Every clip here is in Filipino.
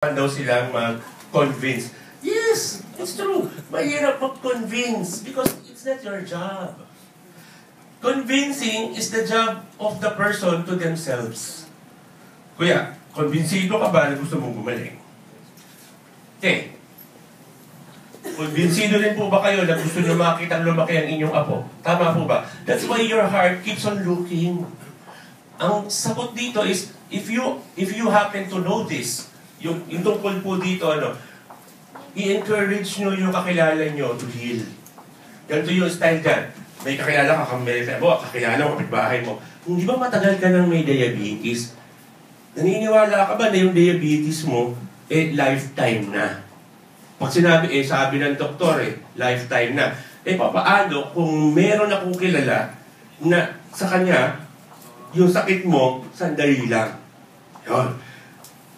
daw silang mag-convince. Yes, it's true. Mahirap mag-convince because it's not your job. Convincing is the job of the person to themselves. Kuya, konbinsido ka ba na gusto mong gumaling? Okay. Konbinsido rin po ba kayo na gusto nyo makita lumaki ang inyong apo? Tama po ba? That's why your heart keeps on looking. Ang sagot dito is, if you happen to know this, yung tungkol po dito, i-encourage nyo yung kakilala nyo to heal. Ganito yung style dyan. May kakilala ka, kakilala mo, kapitbahay mo. Hindi ba matagal ka nang may diabetes? Naniniwala ka ba na yung diabetes mo, lifetime na? Pag sinabi, sabi ng doktor, lifetime na. Papaano kung meron akong kilala na sa kanya, yung sakit mo, sandali lang. Yun.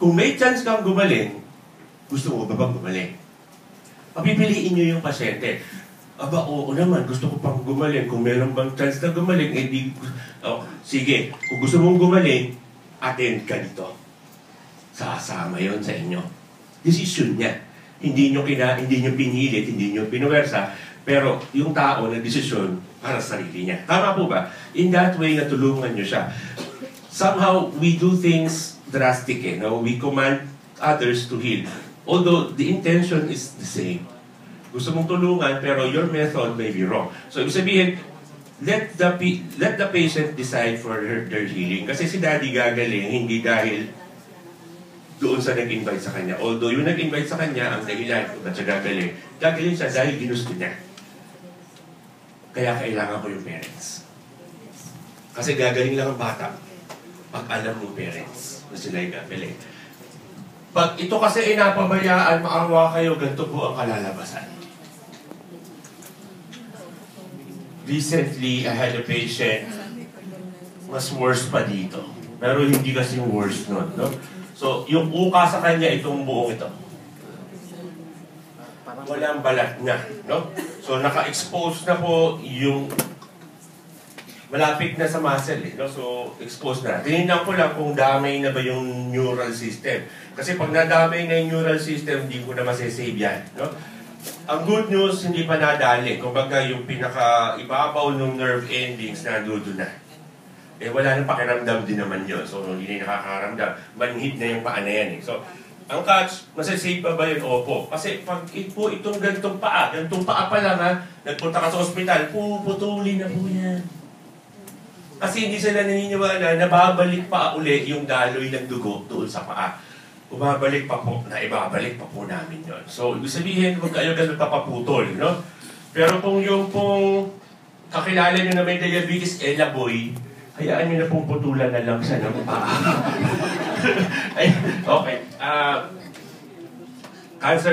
Kung may chance kang gumaling, gusto mo ba bang gumaling? Papipiliin nyo yung pasyente. Aba, oo naman, gusto ko pang gumaling. Kung meron bang chance na gumaling, sige, kung gusto mong gumaling, attend ka dito. Sasama yon sa inyo. Decision niya. Hindi nyo pinilit, hindi nyo pinuwersa, pero yung tao na desisyon para sa sarili niya. Tama po ba? In that way, natulungan nyo siya. Somehow, we do things drastic, we command others to heal. Although the intention is the same. Gusto mong tulungan, pero your method may be wrong. So, ibig sabihin, let the patient decide for their healing. Kasi si daddy gagaling, hindi dahil doon sa nag-invite sa kanya. Although yung nag-invite sa kanya, ang dahilan kung ba't siya gagaling, gagaling siya dahil ginusto niya. Kaya kailangan ko yung parents. Kasi gagaling lang ang bata pag alam ng parents na sila'y gagaling. Pag ito kasi inapabayaan, maawa kayo, ganito po ang kalalabasan. Recently, I had a patient, mas worse pa dito. Pero hindi kasi yung worse nun, no? So, yung uka sa kanya, itong buong ito. Walang balat na, no? So, naka-expose na po yung malapit na sa muscle, no? So, exposed na. Tinignan ko lang kung damay na ba yung neural system. Kasi pag nadamay na yung neural system, hindi ko na masasave yan, no? Ang good news, hindi pa nadali. Kumbaga, yung pinaka-ibabaw ng nerve endings na doon na. Wala nang pakiramdam din naman yun. So, hindi na nakakaramdam. Manhid na yung paa na yan. So, ang catch, masasave pa ba yun? Opo. Kasi pag itong gantong paa pa lang nagpunta ka sa ospital, puputulin na po yan. Kasi hindi sila naniniwala na babalik pa uli yung daloy ng dugo doon sa paa. Ibabalik pa po namin yun. So, ibig sabihin, huwag kayo ganun papaputol, no? Pero kung yung kakilala nyo na may diabetes, laboy, hayaan nyo na pong putulan na lang siya ng paa. Okay. Cancer